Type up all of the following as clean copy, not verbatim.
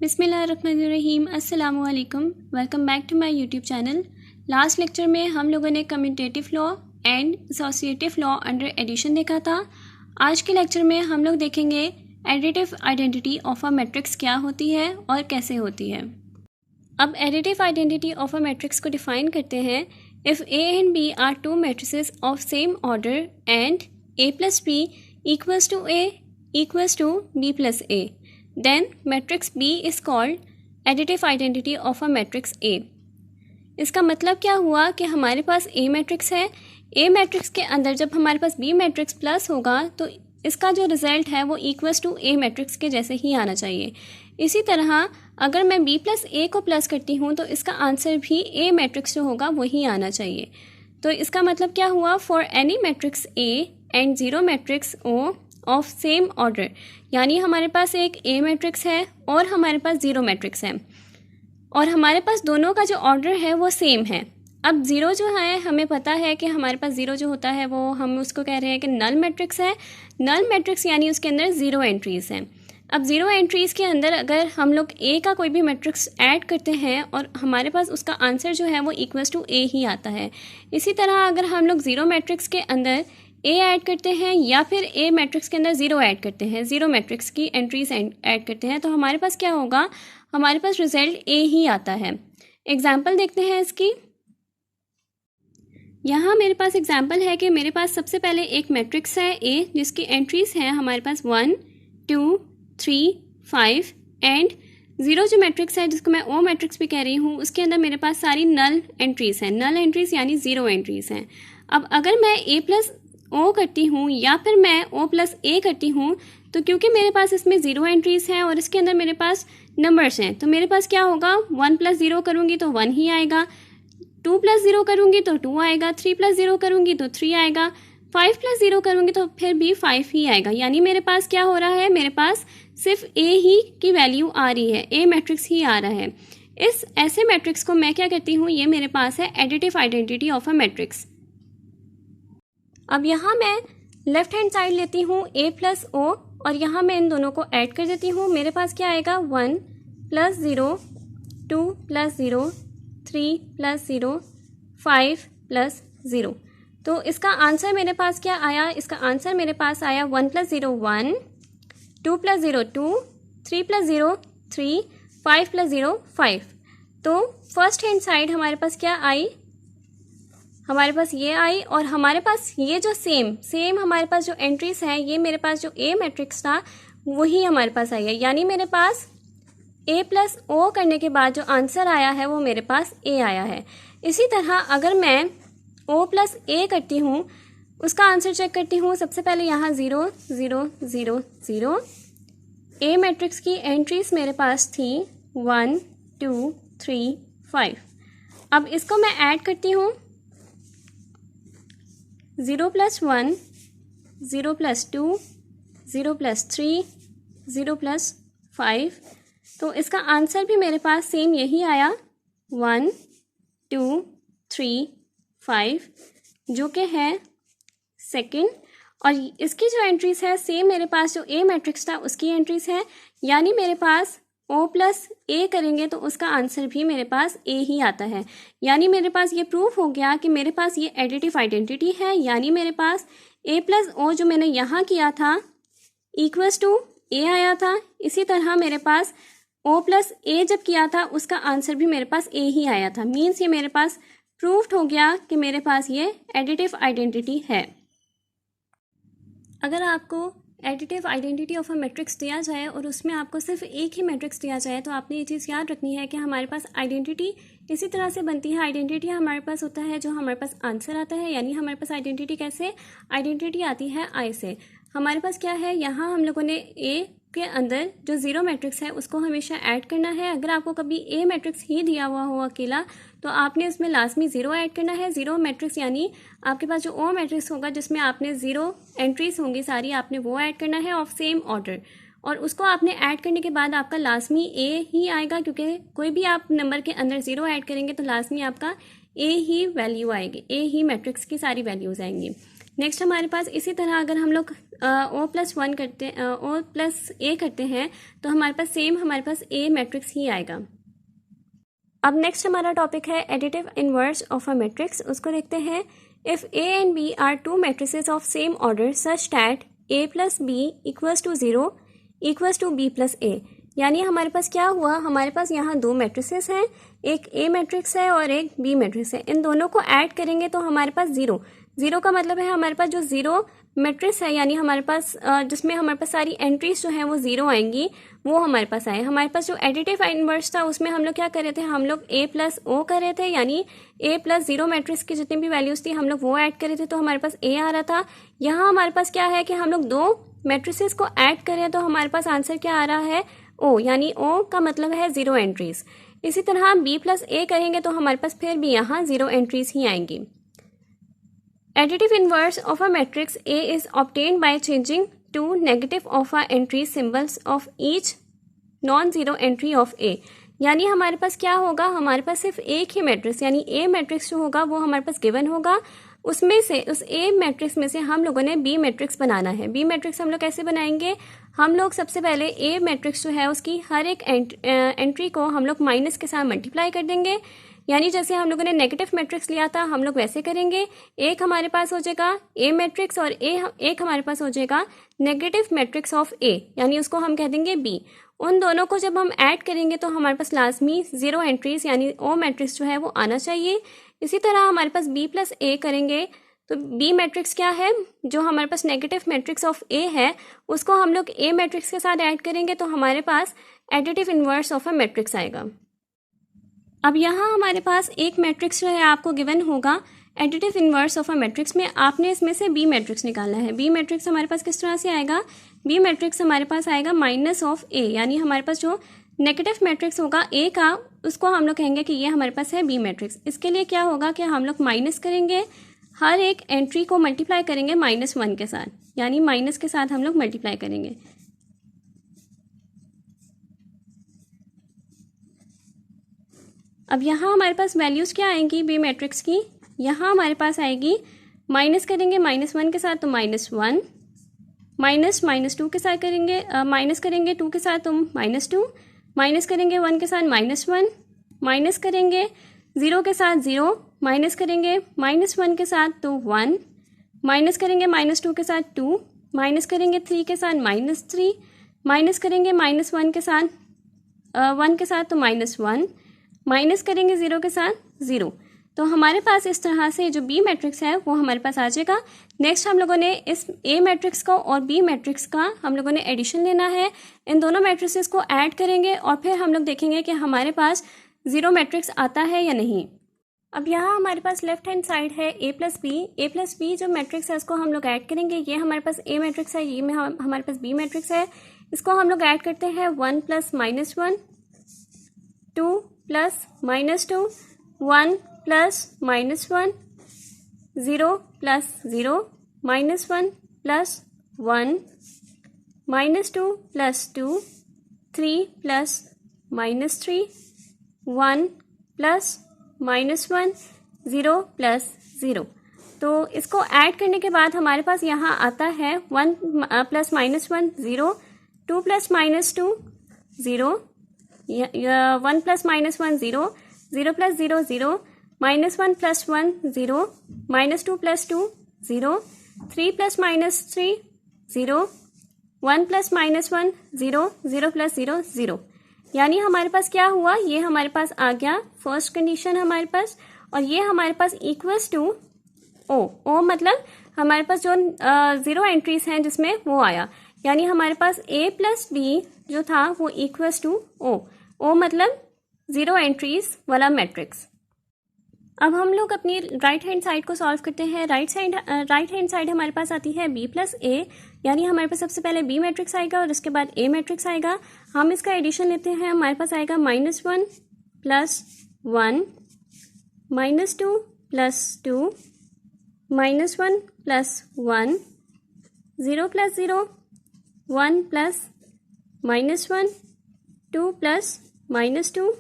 बिस्मिल्लाहिर्रहमानिर्रहीम। अस्सलाम वालेकुम। Welcome back to my YouTube channel. Last lecture में हम लोगों ने commutative law and associative law under addition देखा था। आज के लेक्चर में हम लोग देखेंगे additive identity of a matrix क्या होती है और कैसे होती है। अब additive identity of a matrix को डिफाइन करते हैं। If A and B are two matrices of same order and A plus B equals to A equals to B plus A, then matrix B is called additive identity of a matrix A। इसका मतलब क्या हुआ कि हमारे पास A matrix है, A matrix के अंदर जब हमारे पास B मैट्रिक्स प्लस होगा तो इसका जो रिज़ल्ट है वो इक्वल्स टू A मैट्रिक्स के जैसे ही आना चाहिए। इसी तरह अगर मैं B प्लस A को प्लस करती हूँ तो इसका आंसर भी A मैट्रिक्स जो होगा वही आना चाहिए। तो इसका मतलब क्या हुआ, for any matrix A and zero matrix O of same order, यानी हमारे पास एक ए मैट्रिक्स है और हमारे पास ज़ीरो मैट्रिक्स है और हमारे पास दोनों का जो ऑर्डर है वो सेम है। अब ज़ीरो जो है हमें पता है कि हमारे पास ज़ीरो जो होता है वो हम उसको कह रहे हैं कि नल मैट्रिक्स है। नल मैट्रिक्स यानी उसके अंदर ज़ीरो एंट्रीज़ हैं। अब ज़ीरो एंट्रीज़ के अंदर अगर हम लोग ए का कोई भी मैट्रिक्स ऐड करते हैं और हमारे पास उसका आंसर जो है वो इक्वल्स टू ए ही आता है। इसी तरह अगर हम लोग ज़ीरो मैट्रिक्स के अंदर ए ऐड करते हैं या फिर ए मैट्रिक्स के अंदर ज़ीरो ऐड करते हैं, ज़ीरो मैट्रिक्स की एंट्रीज ऐड करते हैं, तो हमारे पास क्या होगा, हमारे पास रिजल्ट ए ही आता है। एग्जाम्पल देखते हैं इसकी। यहाँ मेरे पास एग्जाम्पल है कि मेरे पास सबसे पहले एक मैट्रिक्स है ए जिसकी एंट्रीज हैं हमारे पास 1 2 3 5 एंड ज़ीरो जो मैट्रिक्स है जिसको मैं ओ मैट्रिक्स भी कह रही हूँ उसके अंदर मेरे पास सारी नल एंट्रीज हैं। नल एंट्रीज यानी ज़ीरो एंट्रीज हैं। अब अगर मैं ए प्लस ओ करती हूँ या फिर मैं ओ प्लस ए करती हूँ तो क्योंकि मेरे पास इसमें ज़ीरो एंट्रीज़ हैं और इसके अंदर मेरे पास नंबर्स हैं तो मेरे पास क्या होगा, 1 प्लस ज़ीरो करूँगी तो 1 ही आएगा, 2 प्लस ज़ीरो करूँगी तो 2 आएगा, 3 प्लस ज़ीरो करूँगी तो 3 आएगा, 5 प्लस ज़ीरो करूँगी तो फिर भी 5 ही आएगा। यानी मेरे पास क्या हो रहा है, मेरे पास सिर्फ ए ही की वैल्यू आ रही है, ए मैट्रिक्स ही आ रहा है। इस ऐसे मैट्रिक्स को मैं क्या कहती हूँ, ये मेरे पास है additive identity of a matrix. अब यहाँ मैं लेफ़्ट हैंड साइड लेती हूँ a प्लस ओ और यहाँ मैं इन दोनों को ऐड कर देती हूँ। मेरे पास क्या आएगा, 1 प्लस 0 2 प्लस 0 3 प्लस 0 5 प्लस 0। तो इसका आंसर मेरे पास क्या आया, इसका आंसर मेरे पास आया 1 प्लस 0 1, 2 प्लस 0 2, 3 प्लस 0 3, 5 प्लस 0 5। तो फर्स्ट हैंड साइड हमारे पास क्या आई, हमारे पास ये आई और हमारे पास ये जो सेम हमारे पास जो एंट्रीज हैं ये मेरे पास जो ए मैट्रिक्स था वही हमारे पास आई है। यानी मेरे पास ए प्लस ओ करने के बाद जो आंसर आया है वो मेरे पास ए आया है। इसी तरह अगर मैं ओ प्लस ए करती हूँ उसका आंसर चेक करती हूँ। सबसे पहले यहाँ 0 0 0 0, ए मैट्रिक्स की एंट्रीज मेरे पास थी 1 2 3 5। अब इसको मैं ऐड करती हूँ, 0 प्लस 1 0 प्लस 2 0 प्लस 3 0 प्लस 5। तो इसका आंसर भी मेरे पास सेम यही आया 1 2 3 5 जो कि है सेकंड। और इसकी जो एंट्रीज है सेम मेरे पास जो ए मैट्रिक्स था उसकी एंट्रीज है। यानी मेरे पास ओ प्लस ए करेंगे तो उसका आंसर भी मेरे पास ए ही आता है। यानी मेरे पास ये प्रूफ हो गया कि मेरे पास ये एडिटिव आइडेंटिटी है। यानी मेरे पास ए प्लस ओ जो मैंने यहाँ किया था इक्वल्स टू ए आया था। इसी तरह मेरे पास ओ प्लस ए जब किया था उसका आंसर भी मेरे पास ए ही आया था। मीन्स ये मेरे पास प्रूफ्ड हो गया कि मेरे पास ये एडिटिव आइडेंटिटी है। अगर आपको additive identity of a matrix दिया जाए और उसमें आपको सिर्फ एक ही मैट्रिक्स दिया जाए तो आपने ये चीज़ याद रखनी है कि हमारे पास आइडेंटिटी इसी तरह से बनती है। आइडेंटिटी हमारे पास होता है जो हमारे पास आंसर आता है। यानी हमारे पास आइडेंटिटी कैसे, आइडेंटिटी आती है आई से। हमारे पास क्या है, यहाँ हम लोगों ने ए के अंदर जो ज़ीरो मैट्रिक्स है उसको हमेशा ऐड करना है। अगर आपको कभी ए मैट्रिक्स ही दिया हुआ हो अकेला तो आपने उसमें लाजमी ज़ीरो ऐड करना है। ज़ीरो मैट्रिक्स यानी आपके पास जो ओ मैट्रिक्स होगा जिसमें आपने ज़ीरो एंट्रीज होंगी सारी, आपने वो ऐड करना है ऑफ सेम ऑर्डर और उसको आपने ऐड करने के बाद आपका लाजमी ए ही आएगा, क्योंकि कोई भी आप नंबर के अंदर ज़ीरो ऐड करेंगे तो लाजमी आपका ए ही वैल्यू आएगी, ए ही मैट्रिक्स की सारी वैल्यूज़ आएंगी। नेक्स्ट हमारे पास इसी तरह अगर हम लोग ओ प्लस वन करते ओ प्लस ए करते हैं तो हमारे पास सेम हमारे पास ए मैट्रिक्स ही आएगा। अब नेक्स्ट हमारा टॉपिक है additive inverse of a matrix. उसको देखते हैं। If A and B are two matrices of same order such that A plus B equals to zero equals to B plus A. यानी हमारे पास क्या हुआ, हमारे पास यहाँ दो मैट्रिसेस हैं, एक ए मैट्रिक्स है और एक बी मैट्रिक्स है। इन दोनों को ऐड करेंगे तो हमारे पास ज़ीरो, ज़ीरो का मतलब है हमारे पास जो ज़ीरो मैट्रिक्स है, यानी हमारे पास जिसमें हमारे पास सारी एंट्रीज जो हैं वो ज़ीरो आएंगी, वो हमारे पास आए। हमारे पास जो एडिटिव इनवर्स था उसमें हम लोग क्या कर रहे थे, हम लोग ए प्लस ओ कर रहे थे, यानी ए प्लस ज़ीरो मैट्रिक्स की जितनी भी वैल्यूज़ थी हम लोग वो ऐड कर रहे थे, तो हमारे पास ए आ रहा था। यहाँ हमारे पास क्या है कि हम लोग दो मैट्रिसेस को ऐड कर रहे हैं, तो हमारे पास आंसर क्या आ रहा है, ओ, यानी ओ का मतलब है ज़ीरो एंट्रीज। इसी तरह हम बी प्लस ए करेंगे तो हमारे पास फिर भी यहाँ ज़ीरो एंट्रीज ही आएंगी। Additive inverse of a matrix A is obtained by changing two negative of a entry symbols of each non-zero entry of A। यानी हमारे पास क्या होगा, हमारे पास सिर्फ एक ही मैट्रिक्स यानी A मैट्रिक्स जो होगा वो हमारे पास गिवन होगा, उसमें से उस A मैट्रिक्स में से हम लोगों ने B मैट्रिक्स बनाना है। B मैट्रिक्स हम लोग कैसे बनाएंगे, हम लोग सबसे पहले A मैट्रिक्स जो है उसकी हर एक एंट्री को हम लोग माइनस के साथ मल्टीप्लाई कर देंगे। यानी जैसे हम लोगों ने नेगेटिव मैट्रिक्स लिया था हम लोग वैसे करेंगे। एक हमारे पास हो जाएगा ए मैट्रिक्स और एक हमारे पास हो जाएगा नेगेटिव मैट्रिक्स ऑफ ए, यानी उसको हम कह देंगे बी। उन दोनों को जब हम ऐड करेंगे तो हमारे पास लाजमी ज़ीरो एंट्रीज यानी ओ मैट्रिक्स जो है वो आना चाहिए। इसी तरह हमारे पास बी प्लस ए करेंगे तो बी मैट्रिक्स क्या है, जो हमारे पास नेगेटिव मैट्रिक्स ऑफ ए है उसको हम लोग ए मैट्रिक्स के साथ ऐड करेंगे तो हमारे पास additive inverse of a matrix आएगा। अब यहाँ हमारे पास एक मैट्रिक्स जो है आपको गिवन होगा additive inverse of a matrix में, आपने इसमें से बी मैट्रिक्स निकालना है। बी मैट्रिक्स हमारे पास किस तरह से आएगा, बी मैट्रिक्स हमारे पास आएगा माइनस ऑफ ए, यानी हमारे पास जो नेगेटिव मैट्रिक्स होगा ए का उसको हम लोग कहेंगे कि ये हमारे पास है बी मैट्रिक्स। इसके लिए क्या होगा कि हम लोग माइनस करेंगे, हर एक एंट्री को मल्टीप्लाई करेंगे माइनस वन के साथ, यानी माइनस के साथ हम लोग मल्टीप्लाई करेंगे। अब यहाँ हमारे पास वैल्यूज़ क्या आएंगी बी मैट्रिक्स की, यहाँ हमारे पास आएगी माइनस करेंगे माइनस वन के साथ तो माइनस वन, माइनस टू के साथ करेंगे माइनस करेंगे टू के साथ तो माइनस टू, माइनस करेंगे वन के साथ माइनस वन, माइनस करेंगे ज़ीरो के साथ ज़ीरो, माइनस करेंगे माइनस वन के साथ तो वन, माइनस करेंगे माइनस टू के साथ टू, माइनस करेंगे थ्री के साथ माइनस थ्री, माइनस करेंगे माइनस वन के साथ तो माइनस वन, माइनस करेंगे ज़ीरो के साथ ज़ीरो। तो हमारे पास इस तरह से जो बी मैट्रिक्स है वो हमारे पास आ जाएगा। नेक्स्ट हम लोगों ने इस ए मैट्रिक्स का और बी मैट्रिक्स का हम लोगों ने एडिशन लेना है, इन दोनों मैट्रिक्स को ऐड करेंगे और फिर हम लोग देखेंगे कि हमारे पास ज़ीरो मैट्रिक्स आता है या नहीं। अब यहाँ हमारे पास लेफ्ट हैंड साइड है ए प्लस बी जो मैट्रिक्स है उसको हम लोग ऐड करेंगे। ये हमारे पास ए मैट्रिक्स है, ये में हमारे पास बी मैट्रिक्स है, इसको हम लोग ऐड करते हैं one plus minus one, two plus minus two, one plus minus one, zero plus zero, minus one plus one, minus two plus two, three plus minus three, one plus minus one, zero plus zero. तो इसको add करने के बाद हमारे पास यहाँ आता है one plus minus one zero, two plus minus two zero, one plus minus one zero, zero plus zero zero, minus one plus one zero, minus two plus two zero, three plus minus three zero, one plus minus one zero, zero plus zero zero. यानी हमारे पास क्या हुआ, ये हमारे पास आ गया first condition हमारे पास, और ये हमारे पास इक्वल्स टू ओ मतलब हमारे पास जो ज़ीरो एंट्रीज हैं जिसमें वो आया, यानी हमारे पास ए प्लस बी जो था वो इक्वल्स टू ओ मतलब ज़ीरो एंट्रीज वाला मैट्रिक्स। अब हम लोग अपनी राइट हैंड साइड को सॉल्व करते हैं। राइट हैंड साइड हमारे पास आती है बी प्लस ए, यानी हमारे पास सबसे पहले बी मैट्रिक्स आएगा और उसके बाद ए मैट्रिक्स आएगा। हम इसका एडिशन लेते हैं, हमारे पास आएगा minus one plus one, minus two plus two, minus one plus one, zero plus zero, one plus minus one, two plus minus two,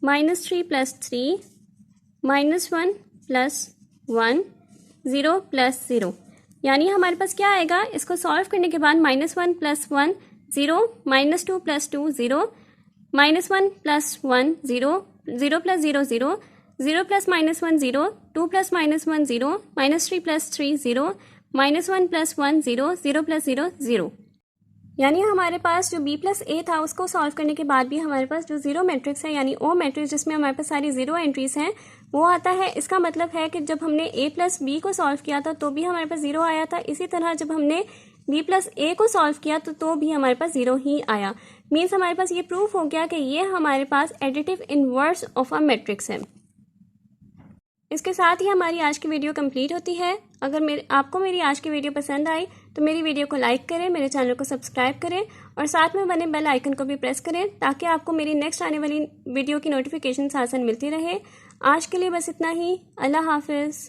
minus three plus three, minus one plus one, 0 plus 0, यानी हमारे पास क्या आएगा, इसको solve करने के बाद -1 plus 1 0, -2 plus 2 0, -1 plus 1 0, 0 plus 0 0, 0 plus -1 0, 2 plus -1 0, -3 plus 3 0, -1 plus 1 0, 0 plus 0 0। यानी हमारे पास जो b प्लस a था उसको सॉल्व करने के बाद भी हमारे पास जो जीरो मैट्रिक्स है यानी ओ मैट्रिक्स जिसमें हमारे पास सारी जीरो एंट्रीज हैं वो आता है। इसका मतलब है कि जब हमने a प्लस बी को सॉल्व किया था तो भी हमारे पास जीरो आया था, इसी तरह जब हमने b प्लस a को सॉल्व किया तो भी हमारे पास जीरो ही आया। मीन्स हमारे पास ये प्रूफ हो गया कि ये हमारे पास additive inverse of a matrix है। इसके साथ ही हमारी आज की वीडियो कंप्लीट होती है। अगर आपको मेरी आज की वीडियो पसंद आई तो मेरी वीडियो को लाइक करें, मेरे चैनल को सब्सक्राइब करें और साथ में बने बेल आइकन को भी प्रेस करें ताकि आपको मेरी नेक्स्ट आने वाली वीडियो की नोटिफिकेशन आसान मिलती रहे। आज के लिए बस इतना ही। अल्लाह हाफिज़।